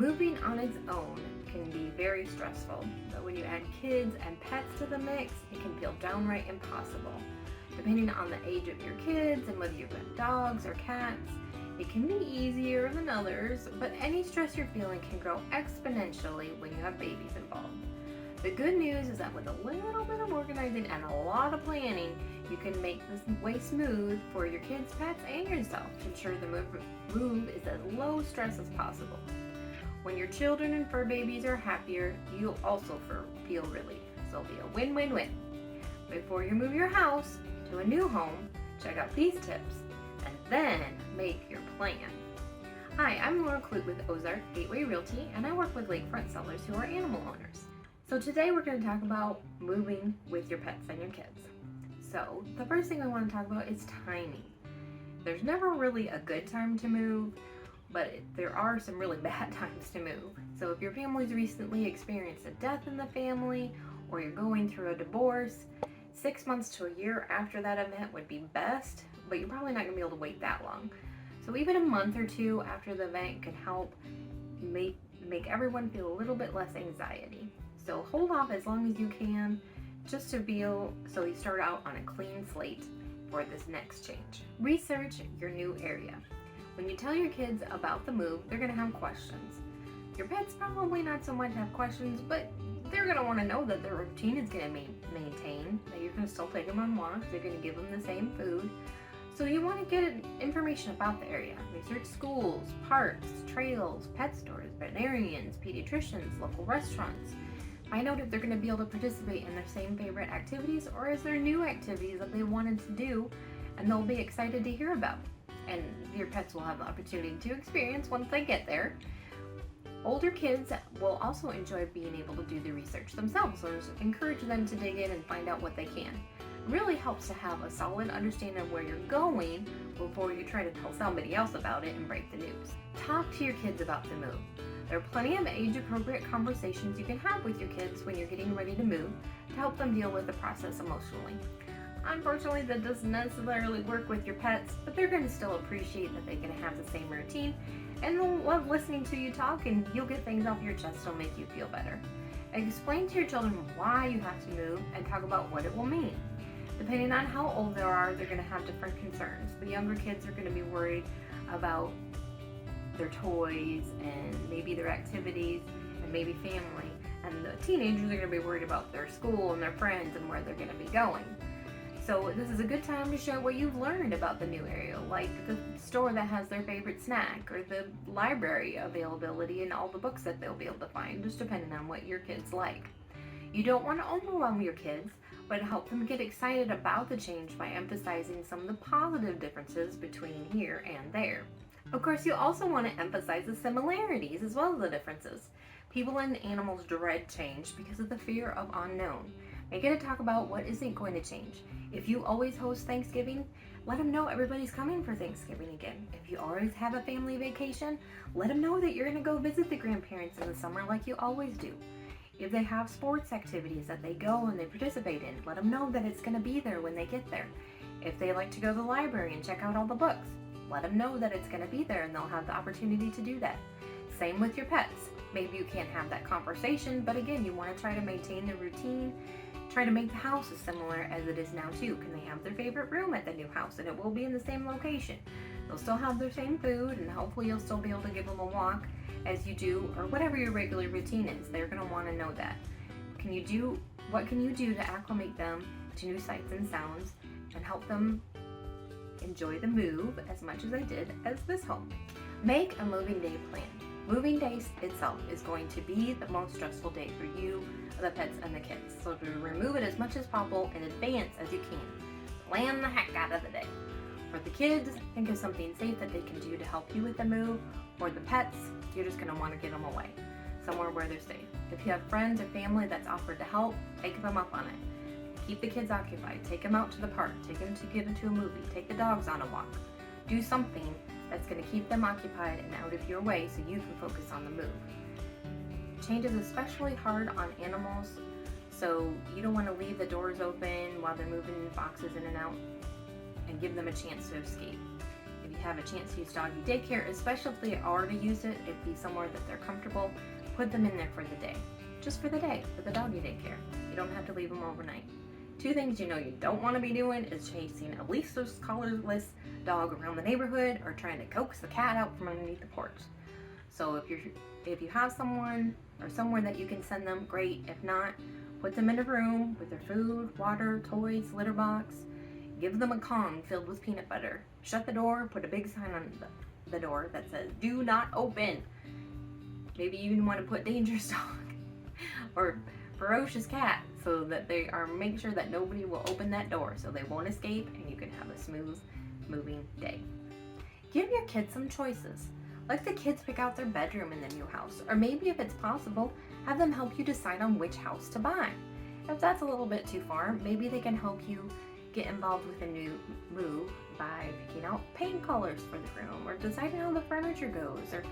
Moving on its own can be very stressful, but when you add kids and pets to the mix, it can feel downright impossible. Depending on the age of your kids and whether you've got dogs or cats, it can be easier than others, but any stress you're feeling can grow exponentially when you have babies involved. The good news is that with a little bit of organizing and a lot of planning, you can make this way smooth for your kids, pets, and yourself to ensure the move is as low stress as possible. When your children and fur babies are happier, you'll also feel relief. So it'll be a win-win-win. Before you move your house to a new home, check out these tips and then make your plan. Hi, I'm Clute with Ozark Gateway Realty, and I work with lakefront sellers who are animal owners. So today we're going to talk about moving with your pets and your kids. So the first thing I want to talk about is timing. There's never really a good time to move, but there are some really bad times to move. So if your family's recently experienced a death in the family, or you're going through a divorce, 6 months to a year after that event would be best, but you're probably not going to be able to wait that long. So even a month or two after the event can help make everyone feel a little bit less anxiety. So hold off as long as you can, just to feel so you start out on a clean slate for this next change. Research your new area. When you tell your kids about the move, they're going to have questions. Your pets probably not so much have questions, but they're going to want to know that their routine is going to maintain, that you're going to still take them on walks, you're going to give them the same food. So you want to get information about the area. Research schools, parks, trails, pet stores, veterinarians, pediatricians, local restaurants. Find out if they're going to be able to participate in their same favorite activities, or is there new activities that they wanted to do and they'll be excited to hear about. And your pets will have the opportunity to experience once they get there. Older kids will also enjoy being able to do the research themselves, so just encourage them to dig in and find out what they can. It really helps to have a solid understanding of where you're going before you try to tell somebody else about it and break the news. Talk to your kids about the move. There are plenty of age-appropriate conversations you can have with your kids when you're getting ready to move to help them deal with the process emotionally. Unfortunately, that doesn't necessarily work with your pets, but they're going to still appreciate that they're going to have the same routine, and they'll love listening to you talk, and you'll get things off your chest that'll make you feel better. Explain to your children why you have to move and talk about what it will mean. Depending on how old they are, they're going to have different concerns. The younger kids are going to be worried about their toys and maybe their activities and maybe family, and the teenagers are going to be worried about their school and their friends and where they're going to be going. So this is a good time to share what you've learned about the new area, like the store that has their favorite snack, or the library availability and all the books that they'll be able to find, just depending on what your kids like. You don't want to overwhelm your kids, but help them get excited about the change by emphasizing some of the positive differences between here and there. Of course, you also want to emphasize the similarities as well as the differences. People and animals dread change because of the fear of unknown. Make it a talk about what isn't going to change. If you always host Thanksgiving, let them know everybody's coming for Thanksgiving again. If you always have a family vacation, let them know that you're going to go visit the grandparents in the summer like you always do. If they have sports activities that they go and they participate in, let them know that it's going to be there when they get there. If they like to go to the library and check out all the books, let them know that it's going to be there and they'll have the opportunity to do that. Same with your pets. Maybe you can't have that conversation, but again, you want to try to maintain the routine. Try to make the house as similar as it is now too. Can they have their favorite room at the new house? And it will be in the same location. They'll still have their same food, and hopefully you'll still be able to give them a walk as you do, or whatever your regular routine is. They're going to want to know that. What can you do to acclimate them to new sights and sounds and help them enjoy the move as much as I did as this home? Make a moving day plan. Moving day itself is going to be the most stressful day for you, the pets, and the kids. So to remove it as much as possible in advance as you can. Plan the heck out of the day. For the kids, think of something safe that they can do to help you with the move. For the pets, you're just going to want to get them away, somewhere where they're safe. If you have friends or family that's offered to help, take them up on it. Keep the kids occupied. Take them out to the park. Take them to get into a movie. Take the dogs on a walk. Do something that's going to keep them occupied and out of your way so you can focus on the move. Change is especially hard on animals, so you don't want to leave the doors open while they're moving boxes in and out and give them a chance to escape. If you have a chance to use doggy daycare, especially if they already use it, it'd be somewhere that they're comfortable, put them in there for the day. Just for the day, for the doggy daycare. You don't have to leave them overnight. 2 things you know you don't want to be doing is chasing a leashless, collarless dog around the neighborhood or trying to coax the cat out from underneath the porch. So if you have someone or somewhere that you can send them, great. If not, put them in a room with their food, water, toys, litter box. Give them a Kong filled with peanut butter. Shut the door, put a big sign on the door that says, "Do not open." Maybe you even want to put dangerous dog or ferocious cat so that they are, make sure that nobody will open that door so they won't escape and you can have a smooth moving day. Give your kids some choices. Let the kids pick out their bedroom in the new house, or maybe if it's possible, have them help you decide on which house to buy. If that's a little bit too far, maybe they can help you get involved with a new move by picking out paint colors for the room or deciding how the furniture goes, or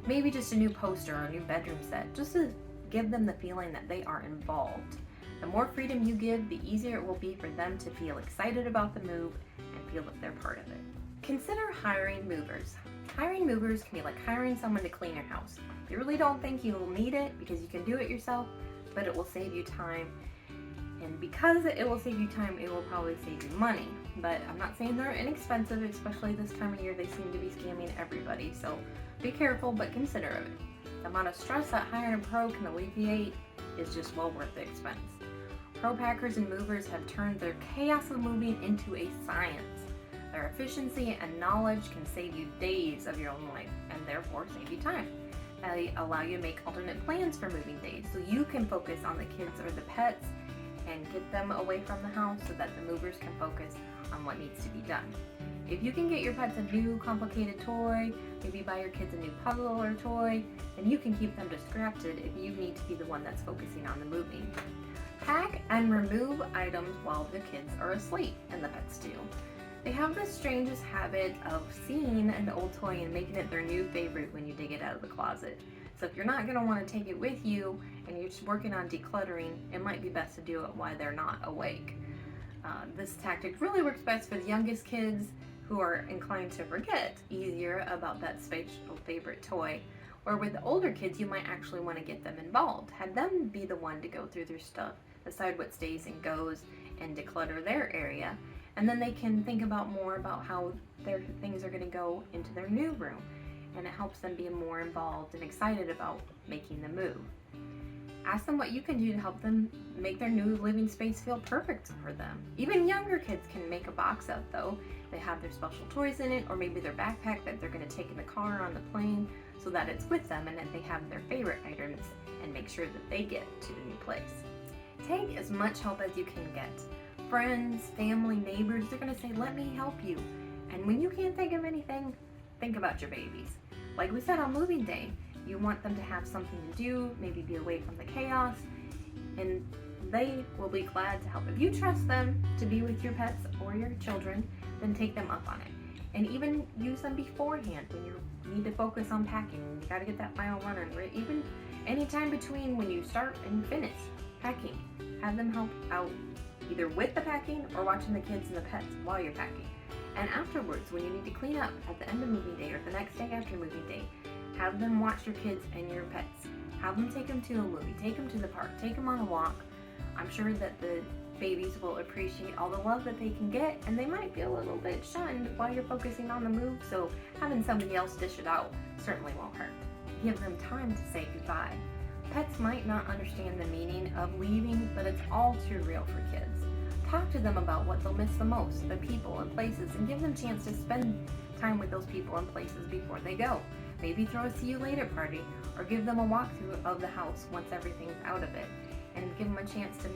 maybe just a new poster or a new bedroom set, just to give them the feeling that they are involved. The more freedom you give, the easier it will be for them to feel excited about the move and feel that they're part of it. Consider hiring movers. Hiring movers can be like hiring someone to clean your house. You really don't think you'll need it because you can do it yourself, but it will save you time. And because it will save you time, it will probably save you money. But I'm not saying they're inexpensive, especially this time of year. They seem to be scamming everybody, so be careful, but consider it. The amount of stress that hiring a pro can alleviate is just well worth the expense. Pro packers and movers have turned their chaos of moving into a science. Their efficiency and knowledge can save you days of your own life and therefore save you time. They allow you to make alternate plans for moving days so you can focus on the kids or the pets and get them away from the house so that the movers can focus on what needs to be done. If you can get your pets a new complicated toy, maybe buy your kids a new puzzle or toy, then you can keep them distracted if you need to be the one that's focusing on the moving. Pack and remove items while the kids are asleep, and the pets do. They have the strangest habit of seeing an old toy and making it their new favorite when you dig it out of the closet. So if you're not going to want to take it with you and you're just working on decluttering, it might be best to do it while they're not awake. This tactic really works best for the youngest kids who are inclined to forget easier about that special favorite toy. Or with the older kids, you might actually want to get them involved. Have them be the one to go through their stuff, decide what stays and goes, and declutter their area. And then they can think about more about how their things are going to go into their new room. And it helps them be more involved and excited about making the move. Ask them what you can do to help them make their new living space feel perfect for them. Even younger kids can make a box up though. They have their special toys in it, or maybe their backpack that they're going to take in the car or on the plane so that it's with them and that they have their favorite items and make sure that they get to the new place. Take as much help as you can get. Friends, family, neighbors, they're going to say, "Let me help you." And when you can't think of anything, think about your babies. Like we said on moving day, you want them to have something to do, maybe be away from the chaos, and they will be glad to help. If you trust them to be with your pets or your children, then take them up on it. And even use them beforehand when you need to focus on packing. You got to get that final run, or even any time between when you start and finish packing. Have them help out either with the packing or watching the kids and the pets while you're packing. And afterwards, when you need to clean up at the end of moving day or the next day after moving day, have them watch your kids and your pets. Have them take them to a movie, take them to the park, take them on a walk. I'm sure that the babies will appreciate all the love that they can get, and they might feel a little bit shunned while you're focusing on the move, so having somebody else dish it out certainly won't hurt. Give them time to say goodbye. Pets might not understand the meaning of leaving, but it's all too real for kids. Talk to them about what they'll miss the most, the people and places, and give them a chance to spend time with those people and places before they go. Maybe throw a see you later party, or give them a walkthrough of the house once everything's out of it, and give them a chance to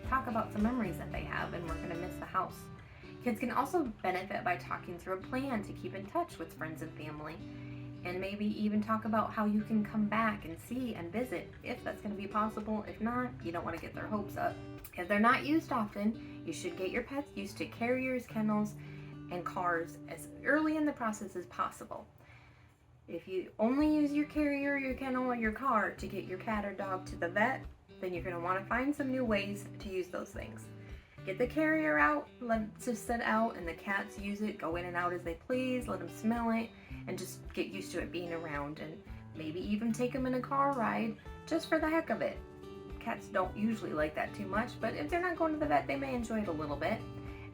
talk about some memories that they have and we're going to miss the house. Kids can also benefit by talking through a plan to keep in touch with friends and family, and maybe even talk about how you can come back and see and visit if that's going to be possible. If not, you don't want to get their hopes up. If they're not used often, you should get your pets used to carriers, kennels, and cars as early in the process as possible. If you only use your carrier, your kennel, or your car to get your cat or dog to the vet, then you're going to want to find some new ways to use those things. Get the carrier out, let it just sit out, and the cats use it, go in and out as they please, let them smell it, and just get used to it being around, and maybe even take them in a car ride just for the heck of it. Cats don't usually like that too much, but if they're not going to the vet, they may enjoy it a little bit.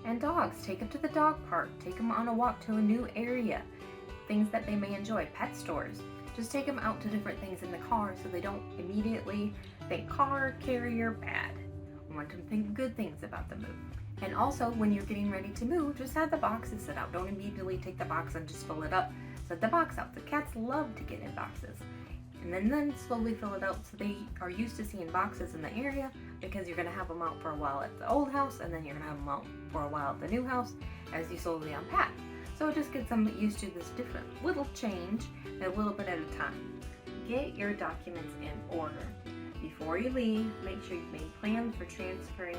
And dogs, take them to the dog park, take them on a walk to a new area, things that they may enjoy, pet stores. Just take them out to different things in the car so they don't immediately think car, carrier, bad. I want them to think good things about the move. And also, when you're getting ready to move, just have the boxes set out. Don't immediately take the box and just fill it up. Set the box out. The cats love to get in boxes. And then slowly fill it out so they are used to seeing boxes in the area, because you're going to have them out for a while at the old house, and then you're going to have them out for a while at the new house as you slowly unpack. So it just gets them used to this different little change a little bit at a time. Get your documents in order. Before you leave, make sure you've made plans for transferring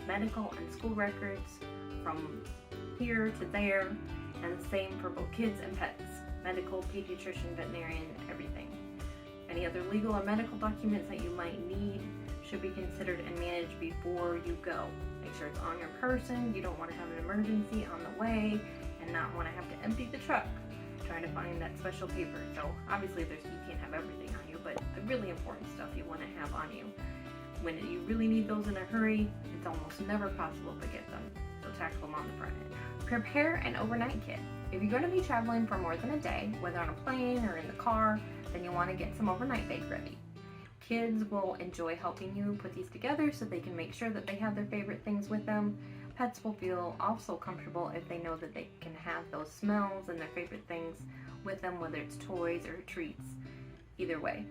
medical and school records from here to there, and the same for both kids and pets. Medical, pediatrician, veterinarian, everything. Any other legal or medical documents that you might need should be considered and managed before you go. Make sure it's on your person. You don't want to have an emergency on the way and not want to have to empty the truck trying to find that special paper. So obviously you can't have everything on you, but the really important stuff you want to have on you. When you really need those in a hurry, it's almost never possible to get them. So tackle them on the front end. Prepare an overnight kit. If you're going to be traveling for more than a day, whether on a plane or in the car, then you want to get some overnight bag ready. Kids will enjoy helping you put these together so they can make sure that they have their favorite things with them. Pets will feel also comfortable if they know that they can have those smells and their favorite things with them, whether it's toys or treats. Either way,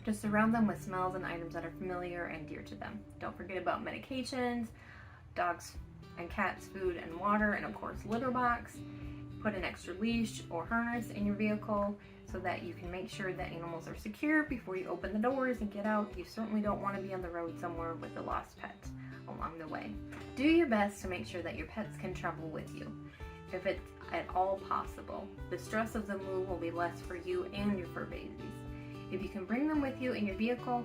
just surround them with smells and items that are familiar and dear to them. Don't forget about medications, dogs and cats' food and water, and of course litter box. Put an extra leash or harness in your vehicle so that you can make sure that animals are secure before you open the doors and get out. You certainly don't want to be on the road somewhere with a lost pet along the way. Do your best to make sure that your pets can travel with you, if it's at all possible. The stress of the move will be less for you and your fur babies. If you can bring them with you in your vehicle,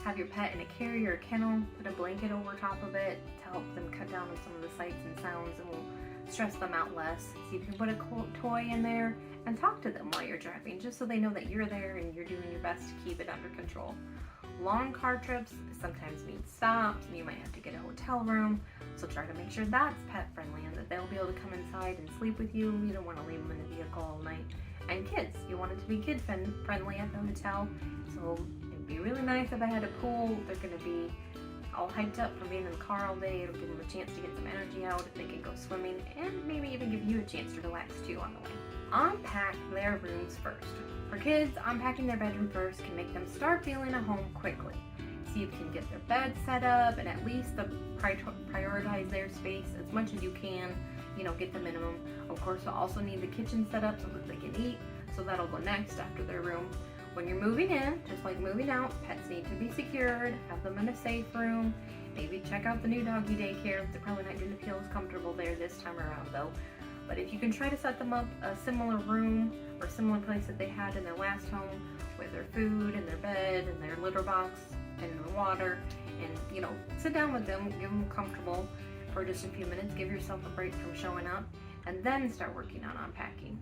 have your pet in a carrier or kennel, put a blanket over top of it to help them cut down on some of the sights and sounds, and will stress them out less. See if you can put a toy in there and talk to them while you're driving, just so they know that you're there and you're doing your best to keep it under control. Long car trips sometimes mean stops, and you might have to get a hotel room, so try to make sure that's pet friendly and that they'll be able to come inside and sleep with you. You don't want to leave them in the vehicle all night. And kids, you want it to be kid friendly at the hotel, so it'd be really nice if I had a pool. They're going to be all hyped up from being in the car all day. It'll give them a chance to get some energy out if they can go swimming, and maybe even give you a chance to relax too on the way. Unpack their rooms first. For kids, unpacking their bedroom first can make them start feeling at home quickly. See if you can get their bed set up and at least prioritize their space as much as you can. Get the minimum. Of course, you'll also need the kitchen set up so that they can eat, so that'll go next after their room. When you're moving in, just like moving out, pets need to be secured, have them in a safe room, maybe check out the new doggy daycare. They're probably not going to feel as comfortable there this time around though. But if you can try to set them up a similar room or similar place that they had in their last home with their food and their bed and their litter box and the water, and sit down with them, give them comfortable for just a few minutes, give yourself a break from showing up, and then start working on unpacking.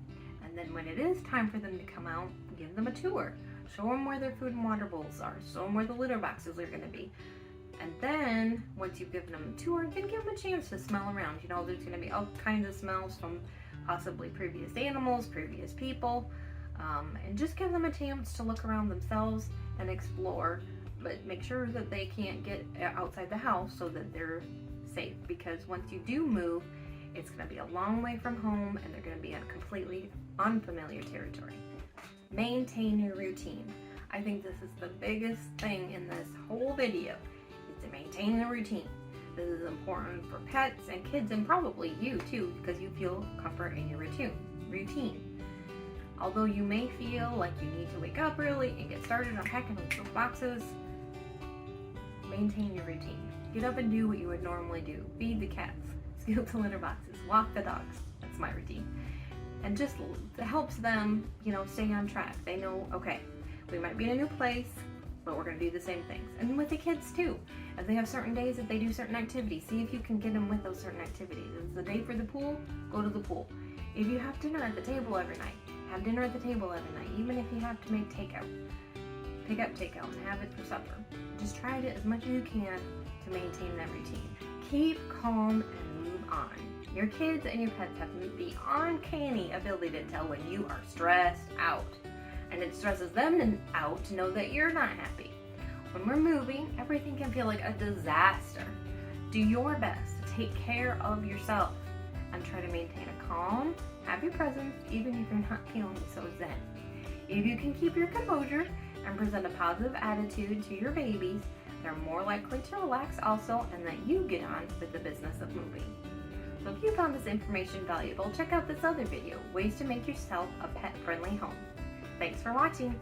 And then when it is time for them to come out, give them a tour. Show them where their food and water bowls are. Show them where the litter boxes are going to be. And then, once you've given them a tour, then give them a chance to smell around. There's going to be all kinds of smells from possibly previous animals, previous people. And just give them a chance to look around themselves and explore. But make sure that they can't get outside the house so that they're safe. Because once you do move, it's going to be a long way from home, and they're going to be in completely unfamiliar territory. Maintain your routine. I think this is the biggest thing in this whole video, is to maintain the routine. This is important for pets and kids, and probably you too, because you feel comfort in your routine. Although you may feel like you need to wake up early and get started unpacking those boxes, maintain your routine. Get up and do what you would normally do. Feed the cats, scoop the litter boxes, walk the dogs. That's my routine. And just helps them, stay on track. They know, okay, we might be in a new place. but we're going to do the same things. And with the kids too. If they have certain days that they do certain activities, see if you can get them with those certain activities. If it's the day for the pool, go to the pool. If you have dinner at the table every night, have dinner at the table every night. Even if you have to make takeout, pick up takeout and have it for supper. Just try it as much as you can to maintain that routine. Keep calm and move on. Your kids and your pets have the uncanny ability to tell when you are stressed out. And it stresses them out to know that you're not happy. When we're moving, everything can feel like a disaster. Do your best to take care of yourself and try to maintain a calm, happy presence even if you're not feeling so zen. If you can keep your composure and present a positive attitude to your babies, they're more likely to relax also and let you get on with the business of moving. So if you found this information valuable, check out this other video, Ways to Make Yourself a Pet-Friendly Home. Thanks for watching.